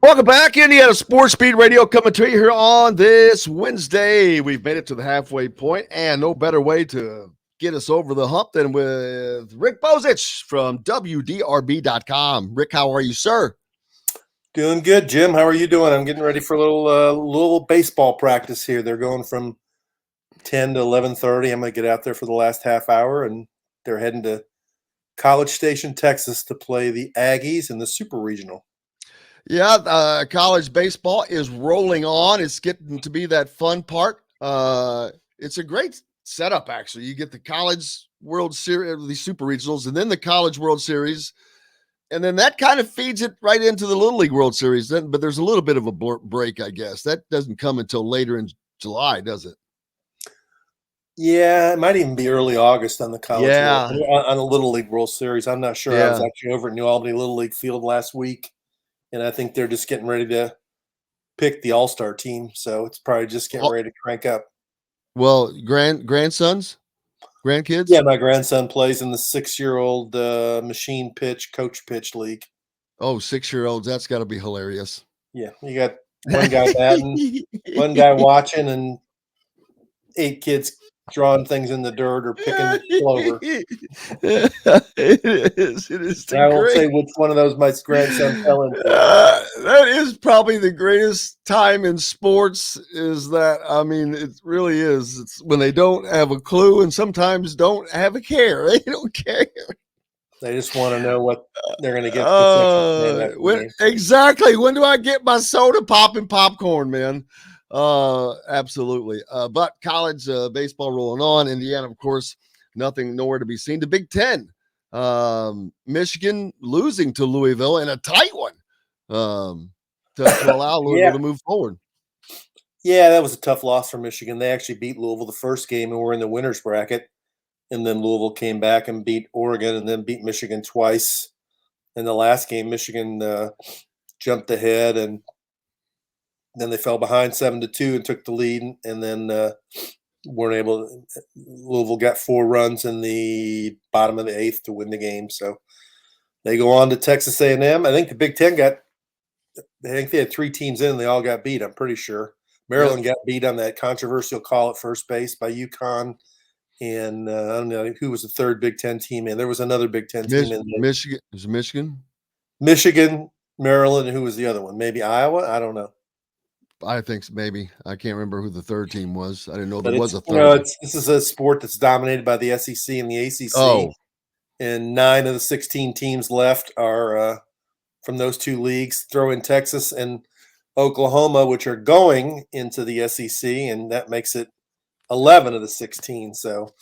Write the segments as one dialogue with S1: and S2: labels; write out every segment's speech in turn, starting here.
S1: Welcome back, Indiana Sports Speed Radio, coming to you here on this Wednesday. We've made it to the halfway point, and no better way to get us over the hump than with Rick Bozich from WDRB.com. Rick, how are you, sir?
S2: Doing good, Jim. How are you doing? I'm getting ready for a little baseball practice here. They're going from 10 to 11:30. I'm going to get out there for the last half hour, and they're heading to College Station, Texas, to play the Aggies in the Super Regional.
S1: Yeah, college baseball is rolling on. It's getting to be that fun part. It's a great setup, actually. You get the College World Series, the Super Regionals, and then the College World Series. And then that kind of feeds it right into the Little League World Series. But there's a little bit of a break, I guess. That doesn't come until later in July, does it?
S2: Yeah, it might even be early August on the College on the Little League World Series. I'm not sure. Yeah. I was actually over at New Albany Little League Field last week. And I think they're just getting ready to pick the all-star team. So it's probably just getting ready to crank up.
S1: Well, grandsons? Grandkids?
S2: Yeah, my grandson plays in the 6-year-old machine pitch, coach pitch league.
S1: Oh, 6-year-olds. That's got to be hilarious.
S2: Yeah, you got one guy batting, one guy watching, and 8 kids drawing things in the dirt or picking clover.
S1: It is.
S2: I won't say which one of those my grandson fell into.
S1: That is probably the greatest time in sports. Is that? I mean, it really is. It's when they don't have a clue and sometimes don't have a care. They don't care.
S2: They just want to know what they're going to get.
S1: Exactly. When do I get my soda pop and popcorn, man? Absolutely. But college baseball rolling on. Indiana, of course, nowhere to be seen. The Big Ten, Michigan losing to Louisville in a tight one to allow Louisville to move forward.
S2: Yeah, that was a tough loss for Michigan. They actually beat Louisville the first game and were in the winner's bracket. And then Louisville came back and beat Oregon and then beat Michigan twice. In the last game, Michigan jumped ahead and then they fell behind 7-2 and took the lead, and then weren't able. Louisville got 4 runs in the bottom of the 8th to win the game. So they go on to Texas A&M. I think the Big Ten I think they had 3 teams in, and they all got beat. I'm pretty sure Maryland got beat on that controversial call at first base by UConn, and I don't know who was the third Big Ten team in. There was another Big Ten team in
S1: Michigan. Was it Michigan?
S2: Michigan, Maryland, and who was the other one? Maybe Iowa. I don't know.
S1: I think maybe. I can't remember who the third team was. I didn't know there was a third.
S2: This is a sport that's dominated by the SEC and the ACC. And 9 of the 16 teams left are from those 2 leagues. Throw in Texas and Oklahoma, which are going into the SEC, and that makes it 11 of the 16. So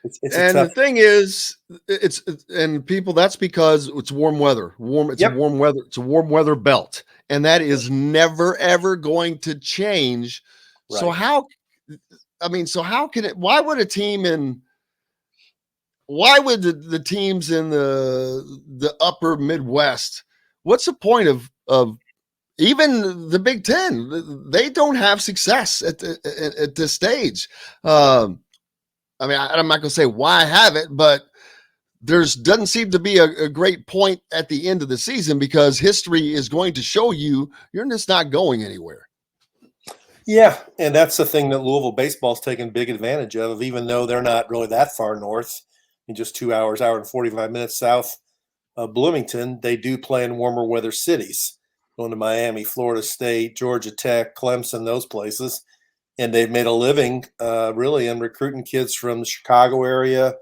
S2: it's
S1: the thing is, that's because it's warm weather. It's a warm weather. It's a warm weather belt. And that is never, ever going to change. Right. So how can it, why would the teams in the upper Midwest, what's the point of even the Big Ten? They don't have success at this stage. I'm not going to say why have it, but doesn't seem to be a great point at the end of the season because history is going to show you're just not going anywhere.
S2: Yeah, and that's the thing that Louisville baseball's taken big advantage of, even though they're not really that far north, in just 2 hours, hour and 45 minutes south of Bloomington. They do play in warmer weather cities, going to Miami, Florida State, Georgia Tech, Clemson, those places. And they've made a living really in recruiting kids from the Chicago area,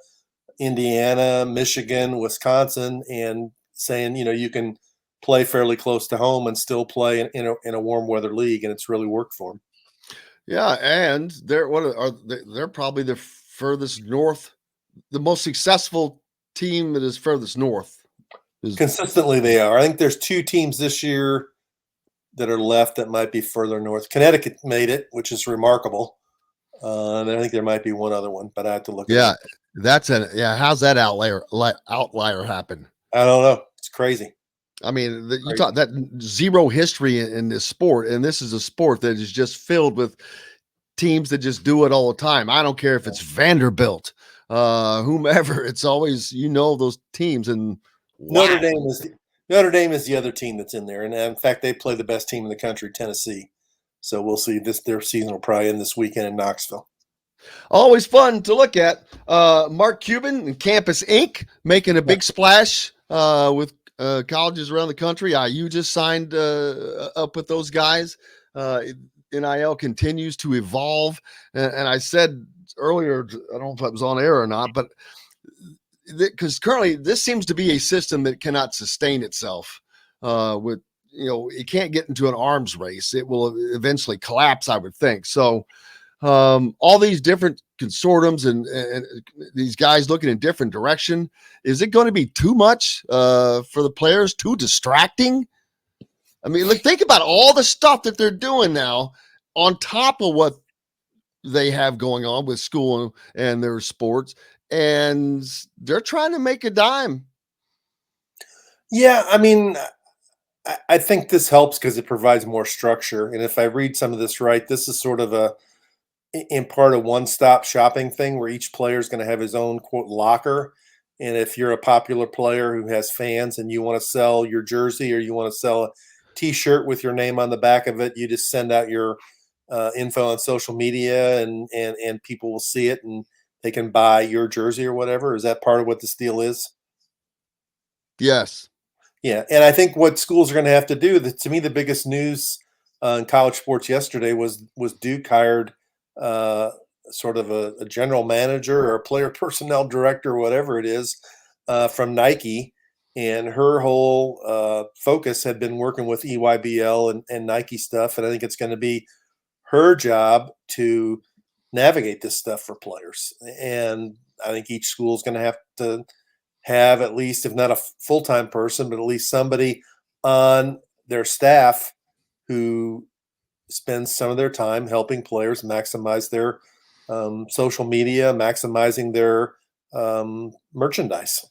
S2: Indiana, Michigan, Wisconsin, and saying, you can play fairly close to home and still play in a warm weather league, and it's really worked for them.
S1: Yeah, and they're probably the furthest north, the most successful team that is furthest north.
S2: Consistently, they are. I think there's 2 teams this year that are left that might be further north. Connecticut made it, which is remarkable. And I think there might be one other one, but I have to look.
S1: Yeah, how's that outlier happen?
S2: I don't know. It's crazy.
S1: I mean, you talk that zero history in this sport, and this is a sport that is just filled with teams that just do it all the time. I don't care if it's Vanderbilt, whomever. It's always those teams. And
S2: Notre Dame is Notre Dame is the other team that's in there, and in fact, they play the best team in the country, Tennessee. So we'll see. Their season will probably end this weekend in Knoxville.
S1: Always fun to look at. Mark Cuban and Campus Inc. making a big splash with colleges around the country. IU just signed up with those guys. NIL continues to evolve. And I said earlier, I don't know if it was on air or not, but because currently this seems to be a system that cannot sustain itself with, it can't get into an arms race. It will eventually collapse, I would think. So all these different consortiums and these guys looking in different direction. Is it going to be too much for the players, too distracting? I mean, look, think about all the stuff that they're doing now on top of what they have going on with school and their sports, and they're trying to make a dime.
S2: Yeah, I mean, I think this helps because it provides more structure. And if I read some of this right, this is sort of in part a one-stop shopping thing where each player is going to have his own quote locker. And if you're a popular player who has fans and you want to sell your jersey or you want to sell a T-shirt with your name on the back of it, you just send out your info on social media, and people will see it and they can buy your jersey or whatever. Is that part of what this deal is?
S1: Yes.
S2: Yeah, and I think what schools are going to have to do. To me, the biggest news in college sports yesterday was Duke hired sort of a general manager or a player personnel director, or whatever it is, from Nike, and her whole focus had been working with EYBL and Nike stuff, and I think it's going to be her job to navigate this stuff for players. And I think each school is going to have to have at least, if not a full-time person, but at least somebody on their staff who spends some of their time helping players maximize their social media, maximizing their merchandise.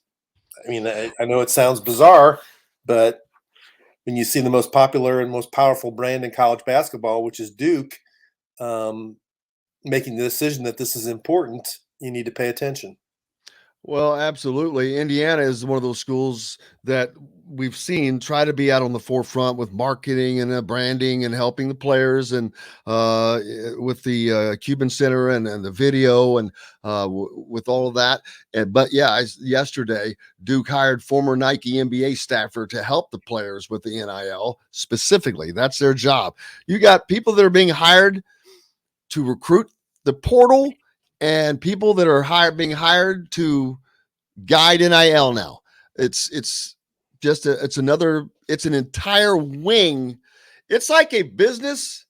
S2: I mean, I know it sounds bizarre, but when you see the most popular and most powerful brand in college basketball, which is Duke, making the decision that this is important, you need to pay attention.
S1: Well, absolutely. Indiana is one of those schools that we've seen try to be out on the forefront with marketing and branding and helping the players, and with the Cuban Center and the video and with all of that. But yeah, yesterday, Duke hired former Nike NBA staffer to help the players with the NIL specifically. That's their job. You got people that are being hired to recruit the portal and people that are being hired to guide NIL now. It's just it's an entire wing. It's like a business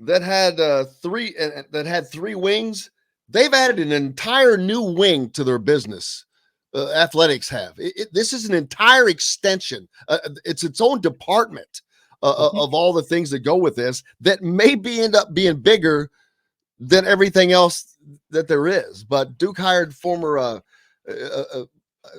S1: that had three wings. They've added an entire new wing to their business. Athletics have. This is an entire extension. It's its own department of all the things that go with this that end up being bigger than everything else that there is. But Duke hired former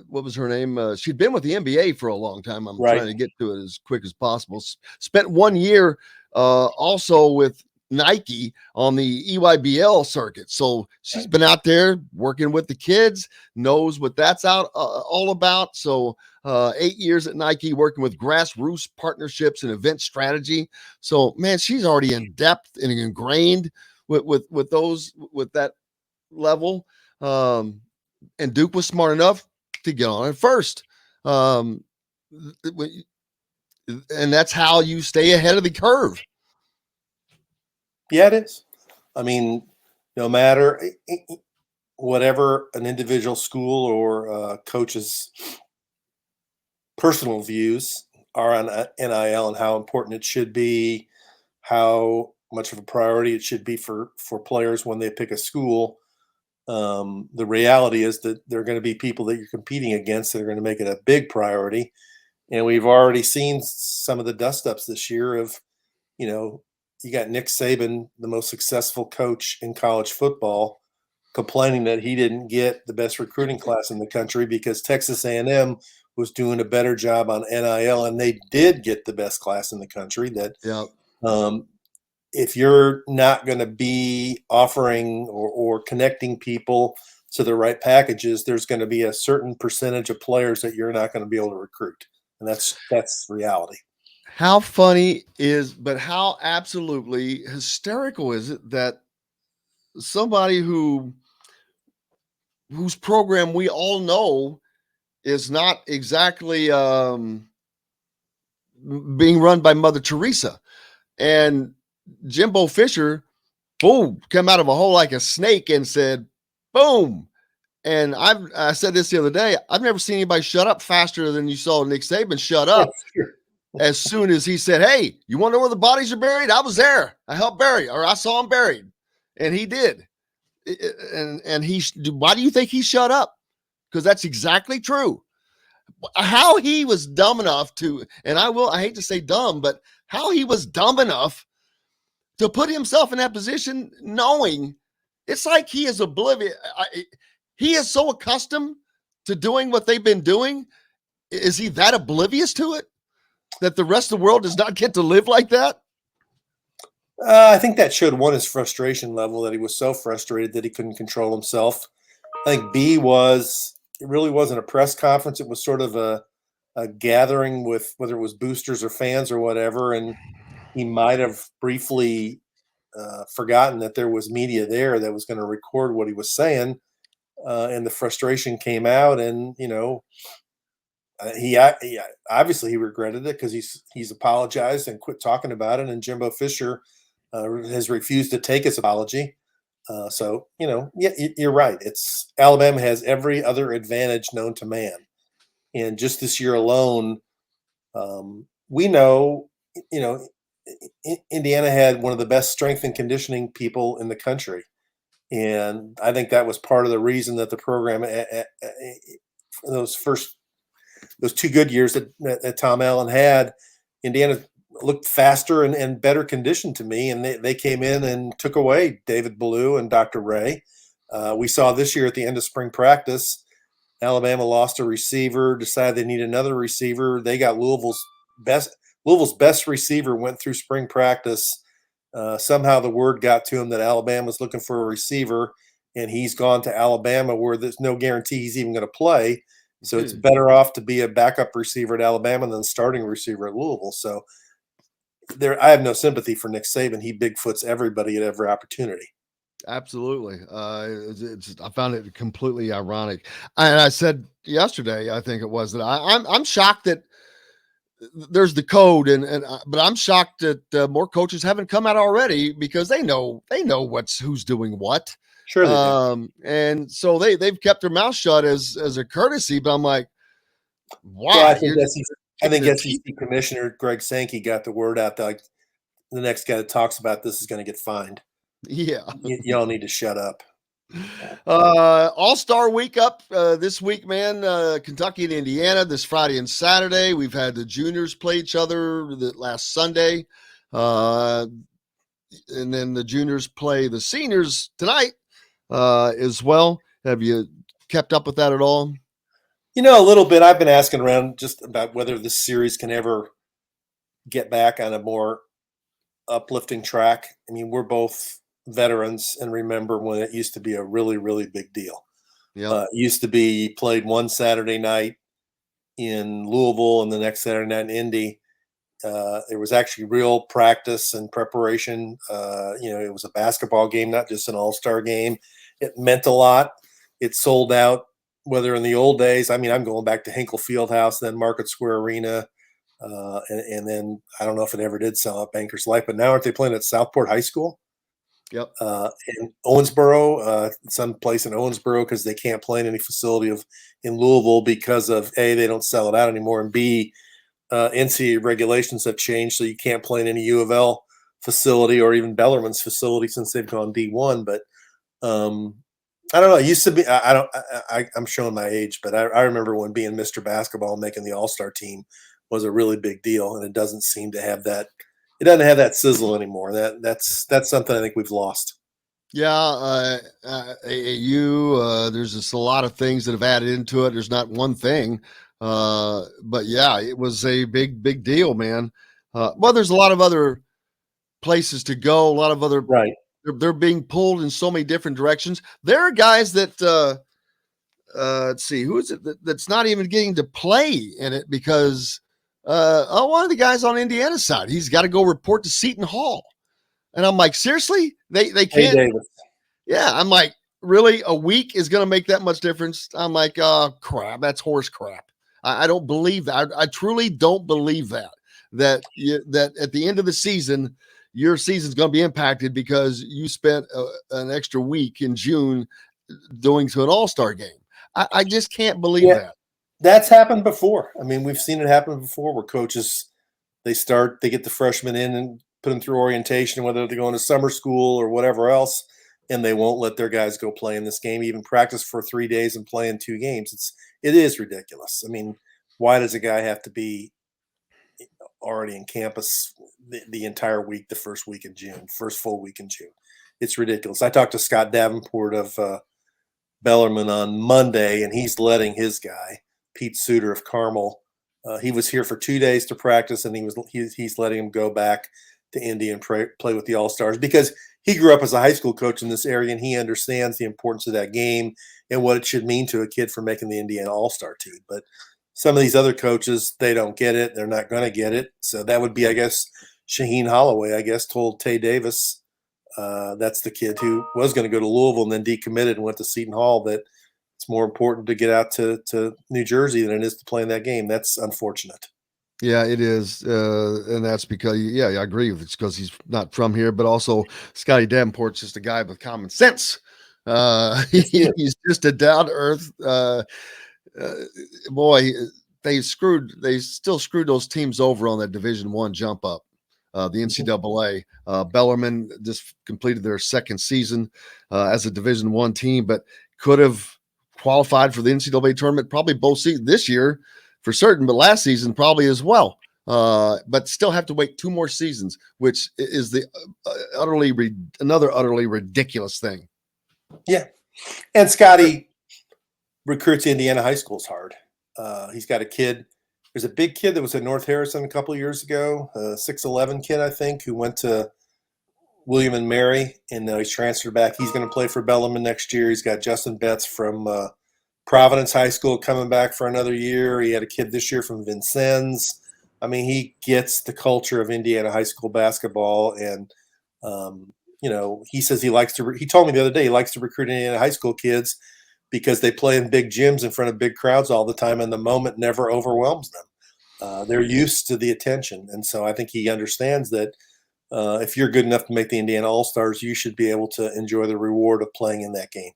S1: what was her name? She'd been with the NBA for a long time. I'm
S2: Right.
S1: trying to get to it as quick as possible. Spent 1 year also with Nike on the EYBL circuit. So she's been out there working with the kids, knows what that's all about. So 8 years at Nike working with grassroots partnerships and event strategy. So man, she's already in depth and ingrained with that level. And Duke was smart enough to get on it first. And that's how you stay ahead of the curve.
S2: Yeah, it is. I mean, no matter whatever an individual school or coach's personal views are on NIL and how important it should be, how much of a priority it should be for players when they pick a school. The reality is that there are going to be people that you're competing against that are going to make it a big priority. And we've already seen some of the dust-ups this year of, you got Nick Saban, the most successful coach in college football, complaining that he didn't get the best recruiting class in the country because Texas A&M was doing a better job on NIL, and they did get the best class in the country. That if you're not going to be offering or connecting people to the right packages, there's going to be a certain percentage of players that you're not going to be able to recruit. and that's reality.
S1: How funny but how absolutely hysterical is it that somebody whose program we all know is not exactly being run by Mother Teresa, and Jimbo Fisher, boom, came out of a hole like a snake and said, boom. And I said this the other day. I've never seen anybody shut up faster than you saw Nick Saban shut up as soon as he said, "Hey, you want to know where the bodies are buried? I was there. I helped bury, or I saw them buried," and he did. And he, why do you think he shut up? Because that's exactly true. How he was dumb enough to, and I hate to say dumb, but how he was dumb enough to put himself in that position, knowing it's like he is oblivious. He is so accustomed to doing what they've been doing. Is he that oblivious to it that the rest of the world does not get to live like that?
S2: I think that showed, one, his frustration level, that he was so frustrated that he couldn't control himself. I think B was, it really wasn't a press conference. It was sort of a gathering with, whether it was boosters or fans or whatever, and he might have briefly forgotten that there was media there that was going to record what he was saying, and the frustration came out, and he obviously he regretted it, because he's apologized and quit talking about it, and Jimbo Fisher has refused to take his apology. So yeah, you're right. It's Alabama has every other advantage known to man, and just this year alone, we know, Indiana had one of the best strength and conditioning people in the country, and I think that was part of the reason that the program, those 2 good years that Tom Allen had, Indiana looked faster and better conditioned to me, and they came in and took away David Ballou and Dr. Ray. We saw this year at the end of spring practice, Alabama lost a receiver, decided they need another receiver. They got Louisville's best receiver went through spring practice. Somehow the word got to him that Alabama's looking for a receiver, and he's gone to Alabama, where there's no guarantee he's even going to play. So it's better off to be a backup receiver at Alabama than starting receiver at Louisville. So I have no sympathy for Nick Saban. He Bigfoots everybody at every opportunity.
S1: Absolutely. I found it completely ironic. And I said yesterday, I think it was, that I'm shocked that there's the code, but I'm shocked that more coaches haven't come out already, because they know who's doing what.
S2: Sure they do.
S1: And so they've kept their mouth shut as a courtesy. But I'm like, why?
S2: Well, I think SEC Commissioner Greg Sankey got the word out that, like, the next guy that talks about this is going to get fined.
S1: Yeah,
S2: y'all need to shut up.
S1: All-Star week up this week, man. Kentucky and Indiana this Friday and Saturday. We've had the juniors play each other last Sunday, and then the juniors play the seniors tonight as well. Have you kept up with that at all?
S2: A little bit. I've been asking around just about whether this series can ever get back on a more uplifting track. I mean, we're both veterans and remember when it used to be a really, really big deal.
S1: Yeah,
S2: it used to be played one Saturday night in Louisville and the next Saturday night in Indy. There was actually real practice and preparation. It was a basketball game, not just an all-star game. It meant a lot. It sold out, whether in the old days, I mean, I'm going back to Hinkle Fieldhouse, then Market Square Arena, and then I don't know if it ever did sell out Bankers Life, but now aren't they playing at Southport High School?
S1: Yep.
S2: In Owensboro, some place in Owensboro, because they can't play in any facility in Louisville because of A, they don't sell it out anymore, and B, NCAA regulations have changed, so you can't play in any U of L facility or even Bellarmine's facility since they've gone D1. But I don't know. It used to be. I'm showing my age, but I remember when being Mr. Basketball and making the All-Star team was a really big deal, and it doesn't seem to have that. It doesn't have that sizzle anymore. That's something I think we've lost.
S1: Yeah, AAU. There's just a lot of things that have added into it. There's not one thing, but yeah, it was a big deal, man. Well, there's a lot of other places to go. A lot of other
S2: right.
S1: They're being pulled in so many different directions. There are guys that let's see, who is it that's not even getting to play in it because one of the guys on Indiana's side, he's got to go report to Seton Hall. And I'm like, seriously? They
S2: Hey,
S1: can't?
S2: Davis.
S1: Yeah. I'm like, really? A week is going to make that much difference? I'm like, crap. That's horse crap. I don't believe that. I truly don't believe that. That at the end of the season, your season's going to be impacted because you spent an extra week in June going to an all-star game. I just can't believe that.
S2: That's happened before. I mean, we've seen it happen before where coaches, they get the freshmen in and put them through orientation, whether they're going to summer school or whatever else, and they won't let their guys go play in this game, even practice for 3 days and play in 2 games. It is ridiculous. I mean, why does a guy have to be already in campus the entire week, the first full week in June? It's ridiculous. I talked to Scott Davenport of Bellarmine on Monday, and he's letting his guy, Pete Suter of Carmel, he was here for 2 days to practice, and he's letting him go back to Indy and play with the All-Stars because he grew up as a high school coach in this area, and he understands the importance of that game and what it should mean to a kid for making the Indiana All-Star team. But some of these other coaches, they don't get it. They're not going to get it. So that would be, I guess, Shaheen Holloway, told Tay Davis, that's the kid who was going to go to Louisville and then decommitted and went to Seton Hall, that it's more important to get out to New Jersey than it is to play in that game. That's unfortunate.
S1: Yeah, it is. And that's because, I agree with it. It's because he's not from here, but also Scotty Davenport's just a guy with common sense. He's just a down to earth, boy. They still screwed those teams over on that Division I jump up. The NCAA. Bellarmine just completed their second season as a Division I team, but could have qualified for the NCAA tournament probably both seasons this year for certain, but last season probably as well. But still have to wait 2 more seasons, which is the another utterly ridiculous thing.
S2: Yeah, and Scotty recruits Indiana high schools hard. He's got a kid. There's a big kid that was at North Harrison a couple of years ago, a 6'11" kid, I think, who went to William and Mary, and now he's transferred back. He's going to play for Bellarmine next year. He's got Justin Betts from Providence High School coming back for another year. He had a kid this year from Vincennes. I mean, he gets the culture of Indiana high school basketball, and he says he told me the other day he likes to recruit Indiana high school kids because they play in big gyms in front of big crowds all the time, and the moment never overwhelms them. They're used to the attention, and so I think he understands that if you're good enough to make the Indiana All-Stars, you should be able to enjoy the reward of playing in that game.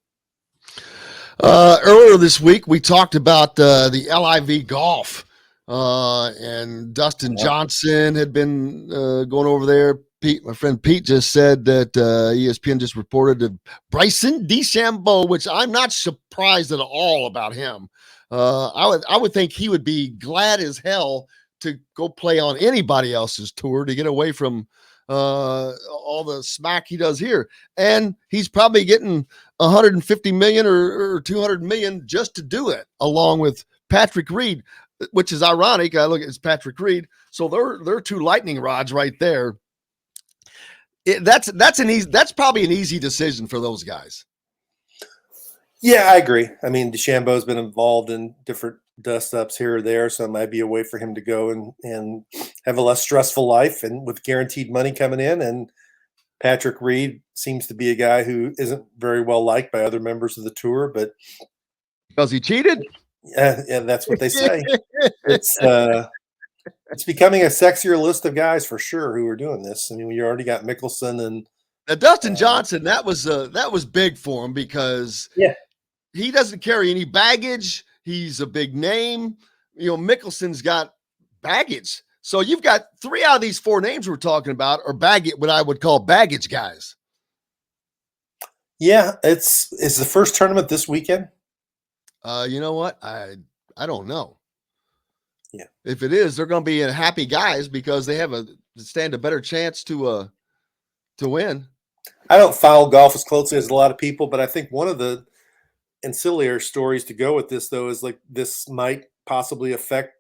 S1: Earlier this week, we talked about the LIV golf, and Dustin Johnson had been going over there. Pete, my friend Pete, just said that ESPN just reported that Bryson DeChambeau, which I'm not surprised at all about him. I would think he would be glad as hell to go play on anybody else's tour to get away from all the smack he does here. And he's probably getting 150 million or 200 million just to do it, along with Patrick Reed, which is ironic. I look at it's Patrick Reed. So they're 2 lightning rods right there. That's probably an easy decision for those guys.
S2: Yeah, I agree. I mean, DeChambeau's been involved in different dust-ups here or there, so it might be a way for him to go and have a less stressful life and with guaranteed money coming in. And Patrick Reed seems to be a guy who isn't very well liked by other members of the tour, but
S1: because he cheated?
S2: Yeah, that's what they say. It's becoming a sexier list of guys for sure who are doing this. I mean, you already got Mickelson and
S1: Dustin Johnson. That was big for him because he doesn't carry any baggage. He's a big name. Mickelson's got baggage. So you've got 3 out of these 4 names we're talking about are what I would call baggage guys.
S2: Yeah, is the first tournament this weekend?
S1: You know what? I don't know.
S2: Yeah.
S1: If it is, they're going to be happy guys because they have stand a better chance to win.
S2: I don't follow golf as closely as a lot of people, but I think one of the ancillary stories to go with this, though, is like this might possibly affect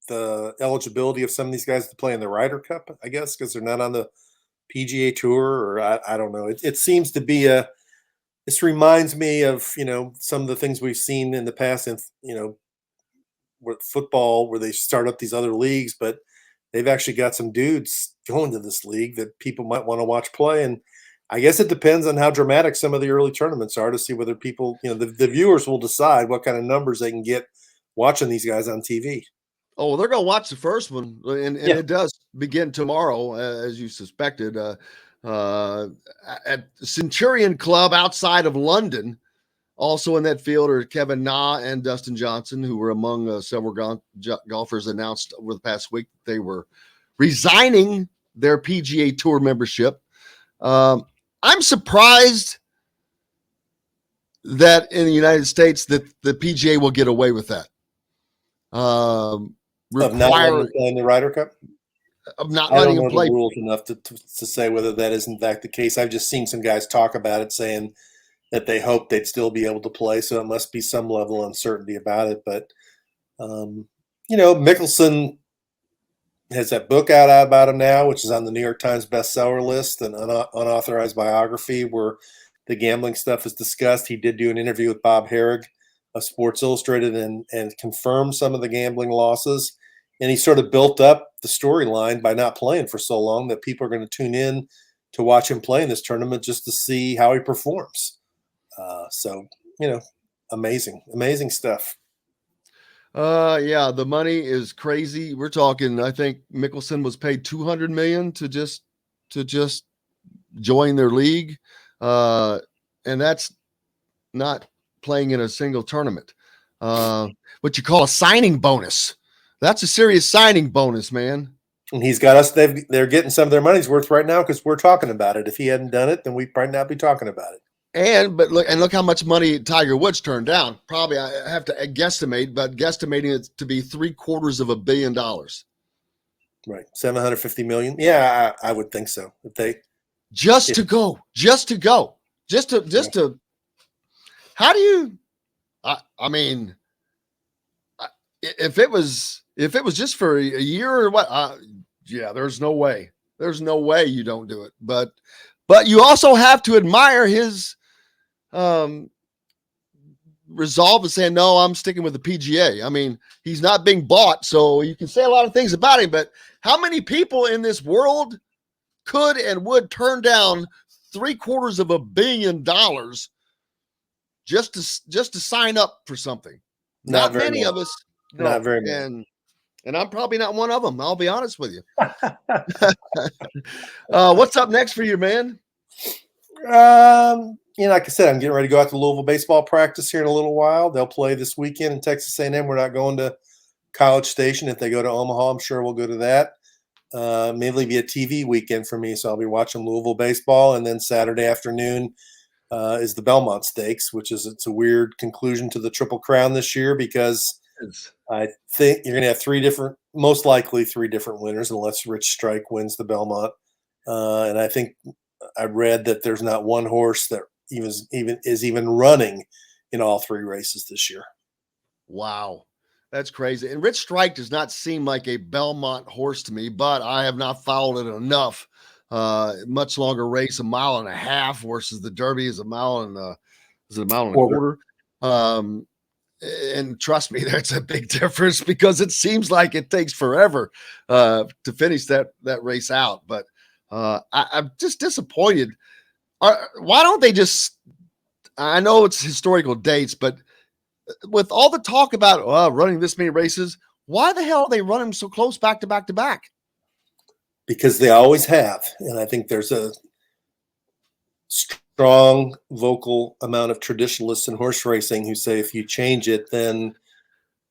S2: the eligibility of some of these guys to play in the Ryder Cup, I guess, because they're not on the PGA Tour, or I don't know. It seems to be this reminds me of, some of the things we've seen in the past, with football, where they start up these other leagues, but they've actually got some dudes going to this league that people might want to watch play. And I guess it depends on how dramatic some of the early tournaments are to see whether people, the viewers will decide what kind of numbers they can get watching these guys on TV.
S1: Oh, well, they're going to watch the first one, and
S2: Yeah.
S1: it does begin tomorrow, as you suspected, at Centurion Club outside of London. Also in that field are Kevin Na and Dustin Johnson, who were among several golfers announced over the past week they were resigning their PGA Tour membership. I'm surprised that in the United States that the PGA will get away with that.
S2: Of not letting them play in the Ryder Cup?
S1: Of not letting them play.
S2: The rules enough to say whether that is in fact the case. I've just seen some guys talk about it, saying that they hope they'd still be able to play, so it must be some level of uncertainty about it. But, Mickelson has that book out about him now, which is on the New York Times bestseller list, an unauthorized biography where the gambling stuff is discussed. He did do an interview with Bob Herrig of Sports Illustrated and confirmed some of the gambling losses. And he sort of built up the storyline by not playing for so long that people are going to tune in to watch him play in this tournament just to see how he performs. Amazing stuff.
S1: Yeah, the money is crazy. We're talking, I think Mickelson was paid $200 million to just join their league. And that's not playing in a single tournament. What you call a signing bonus. That's a serious signing bonus, man.
S2: And he's got us. They're getting some of their money's worth right now because we're talking about it. If he hadn't done it, then we'd probably not be talking about it.
S1: Look how much money Tiger Woods turned down. Probably I have to guesstimate, but guesstimating it to be $750 million.
S2: Right, $750 million. Yeah, I would think so. If they
S1: to go. How do you? I mean, if it was just for a year or what? Yeah, there's no way. There's no way you don't do it. But you also have to admire his resolve to say, no, I'm sticking with the PGA. I mean, he's not being bought, so you can say a lot of things about him, but how many people in this world could and would turn down $750 million just to sign up for something? Not many of us. No.
S2: Not very many.
S1: And I'm probably not one of them. I'll be honest with you. What's up next for you, man?
S2: Like I said, I'm getting ready to go out to Louisville baseball practice here in a little while. They'll play this weekend in Texas A&M. We're not going to College Station. If they go to Omaha, I'm sure we'll go to that. Mainly be a TV weekend for me, so I'll be watching Louisville baseball. And then Saturday afternoon is the Belmont Stakes, it's a weird conclusion to the Triple Crown this year because I think you're going to have most likely three different winners unless Rich Strike wins the Belmont. And I think I read that there's not one horse that even running in all three races this year.
S1: Wow. That's crazy. And Rich Strike does not seem like a Belmont horse to me, but I have not followed it enough. Much longer race, 1.5 miles versus the Derby is a mile and a quarter. And trust me, that's a big difference because it seems like it takes forever to finish that race out. But I'm just disappointed. Why don't they just? I know it's historical dates, but with all the talk about running this many races, why the hell are they running so close back to back to back?
S2: Because they always have, and I think there's a strong vocal amount of traditionalists in horse racing who say if you change it, then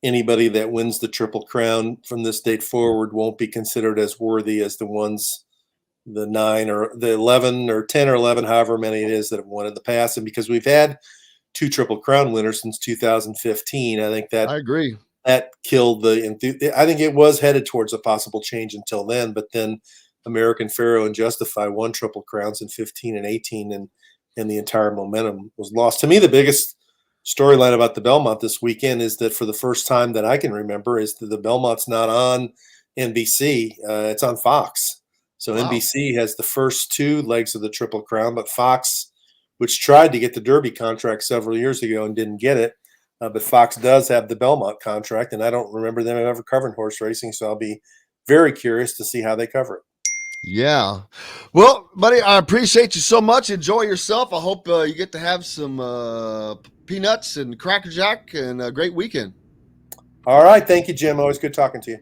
S2: anybody that wins the Triple Crown from this date forward won't be considered as worthy as the ones, the 9 or the 11 or 10 or 11, however many it is that have won in the past. And because we've had 2 Triple Crown winners since 2015, I think that
S1: I agree.
S2: That killed I think it was headed towards a possible change until then, but then American Pharoah and Justify won Triple Crowns in 15 and 18, and the entire momentum was lost. To me, the biggest storyline about the Belmont this weekend is that for the first time that I can remember is that the Belmont's not on NBC. It's on Fox. So wow. NBC has the first 2 legs of the Triple Crown, but Fox, which tried to get the Derby contract several years ago and didn't get it, but Fox does have the Belmont contract, and I don't remember them ever covering horse racing, so I'll be very curious to see how they cover it.
S1: Yeah. Well, buddy, I appreciate you so much. Enjoy yourself. I hope you get to have some peanuts and Cracker Jack and a great weekend.
S2: All right. Thank you, Jim. Always good talking to you.